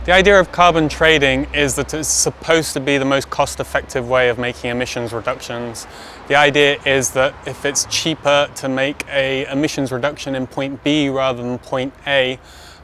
The idea of carbon trading is that it's supposed to be the most cost-effective way of making emissions reductions. The idea is that if it's cheaper to make an emissions reduction in point B rather than point A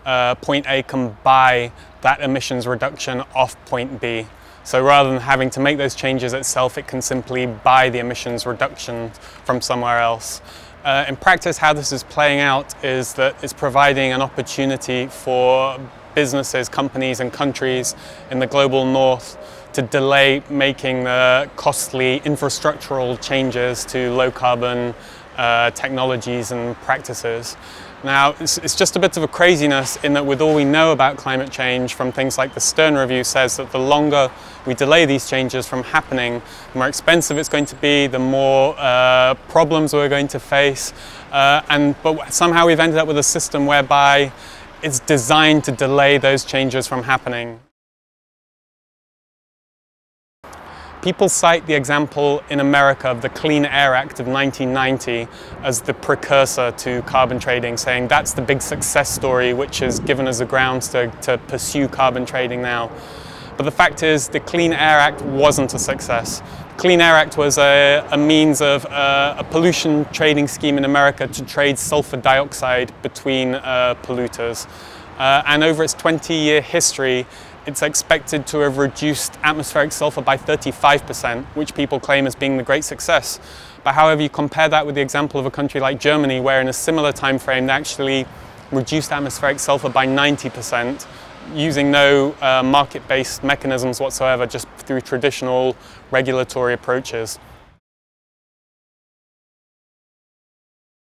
can buy that emissions reduction off point B. So rather than having to make those changes itself, it can simply buy the emissions reduction from somewhere else. In practice, how this is playing out is that it's providing an opportunity for businesses, companies and countries in the global north to delay making the costly infrastructural changes to low carbon technologies and practices. Now, it's just a bit of a craziness in that with all we know about climate change from things like the Stern Review says that the longer we delay these changes from happening, the more expensive it's going to be, the more problems we're going to face. But somehow we've ended up with a system whereby it's designed to delay those changes from happening. People cite the example in America of the Clean Air Act of 1990 as the precursor to carbon trading, saying that's the big success story which has given us the grounds to pursue carbon trading now. But the fact is, the Clean Air Act wasn't a success. The Clean Air Act was a means of a pollution trading scheme in America to trade sulfur dioxide between polluters. And over its 20-year history, it's expected to have reduced atmospheric sulfur by 35%, which people claim as being the great success. But however, you compare that with the example of a country like Germany, where in a similar time frame they actually reduced atmospheric sulfur by 90%, using no market-based mechanisms whatsoever, just through traditional regulatory approaches.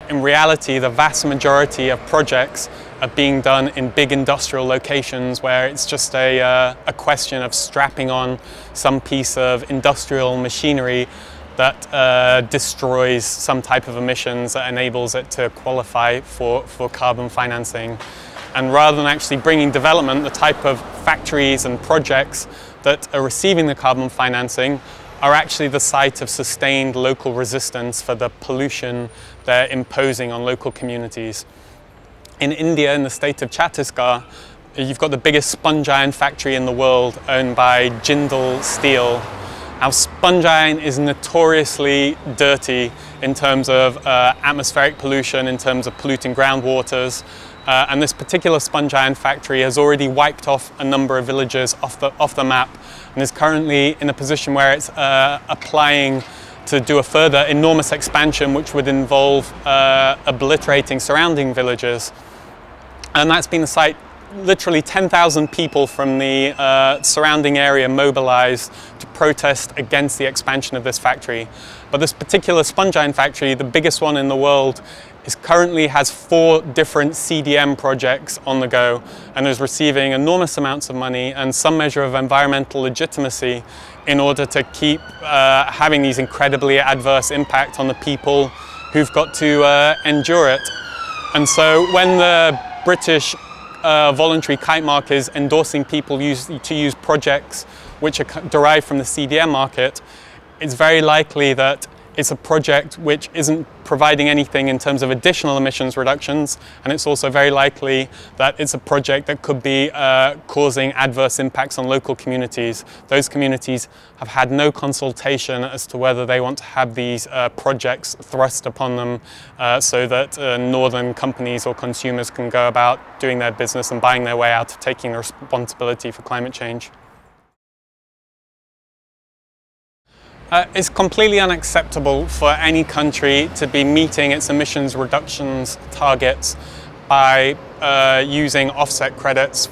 In reality, the vast majority of projects are being done in big industrial locations where it's just a question of strapping on some piece of industrial machinery that destroys some type of emissions that enables it to qualify for carbon financing. And rather than actually bringing development, the type of factories and projects that are receiving the carbon financing are actually the site of sustained local resistance for the pollution they're imposing on local communities. In India, in the state of Chhattisgarh, you've got the biggest sponge iron factory in the world, owned by Jindal Steel. Now, sponge iron is notoriously dirty in terms of atmospheric pollution, in terms of polluting groundwaters. And this particular sponge iron factory has already wiped off a number of villages off the map, and is currently in a position where it's applying to do a further enormous expansion, which would involve obliterating surrounding villages. And that's been the site. Literally 10,000 people from the surrounding area mobilized to protest against the expansion of this factory. But this particular sponge iron factory, the biggest one in the world, currently has 4 different CDM projects on the go and is receiving enormous amounts of money and some measure of environmental legitimacy in order to keep having these incredibly adverse impact on the people who've got to endure it. And so when the British voluntary kite mark is endorsing people to use projects which are derived from the CDM market, it's very likely that it's a project which isn't providing anything in terms of additional emissions reductions, and it's also very likely that it's a project that could be causing adverse impacts on local communities. Those communities have had no consultation as to whether they want to have these projects thrust upon them so that northern companies or consumers can go about doing their business and buying their way out of taking the responsibility for climate change. It's completely unacceptable for any country to be meeting its emissions reductions targets by using offset credits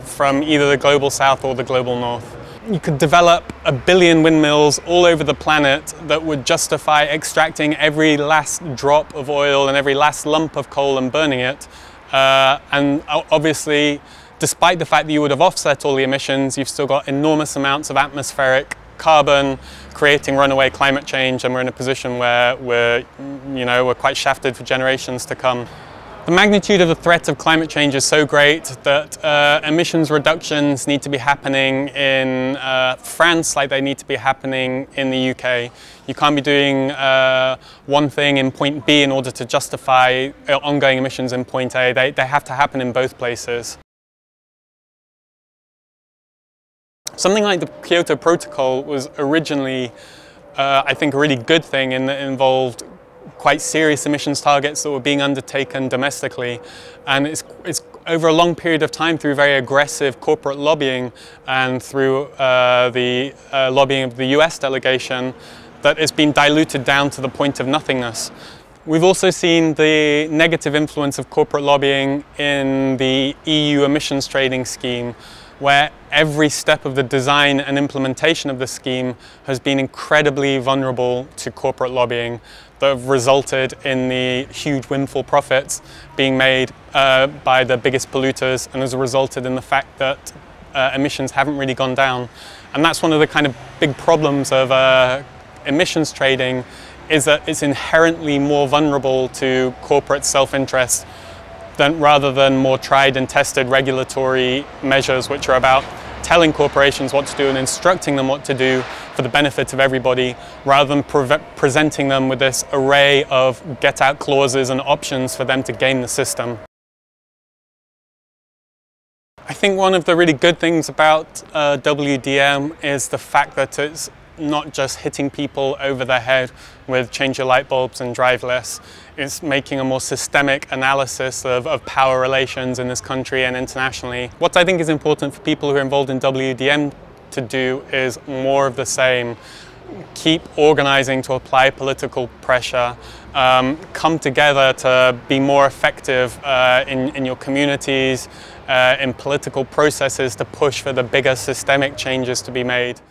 from either the global south or the global north. You could develop 1 billion windmills all over the planet that would justify extracting every last drop of oil and every last lump of coal and burning it. And obviously, despite the fact that you would have offset all the emissions, you've still got enormous amounts of atmospheric carbon, creating runaway climate change, and we're in a position where we're quite shafted for generations to come. The magnitude of the threat of climate change is so great that emissions reductions need to be happening in France like they need to be happening in the UK. You can't be doing one thing in point B in order to justify ongoing emissions in point A. They have to happen in both places. Something like the Kyoto Protocol was originally, I think, a really good thing in that it involved quite serious emissions targets that were being undertaken domestically, and it's over a long period of time, through very aggressive corporate lobbying and through the lobbying of the US delegation, that it's been diluted down to the point of nothingness. We've also seen the negative influence of corporate lobbying in the EU emissions trading scheme, where every step of the design and implementation of the scheme has been incredibly vulnerable to corporate lobbying that have resulted in the huge windfall profits being made by the biggest polluters, and has resulted in the fact that emissions haven't really gone down. And that's one of the kind of big problems of emissions trading, is that it's inherently more vulnerable to corporate self-interest rather than more tried and tested regulatory measures, which are about telling corporations what to do and instructing them what to do for the benefit of everybody, rather than presenting them with this array of get-out clauses and options for them to game the system. I think one of the really good things about WDM is the fact that it's not just hitting people over the head with change your light bulbs and drive less. It's making a more systemic analysis of power relations in this country and internationally. What I think is important for people who are involved in WDM to do is more of the same. Keep organizing to apply political pressure, come together to be more effective in your communities, in political processes, to push for the bigger systemic changes to be made.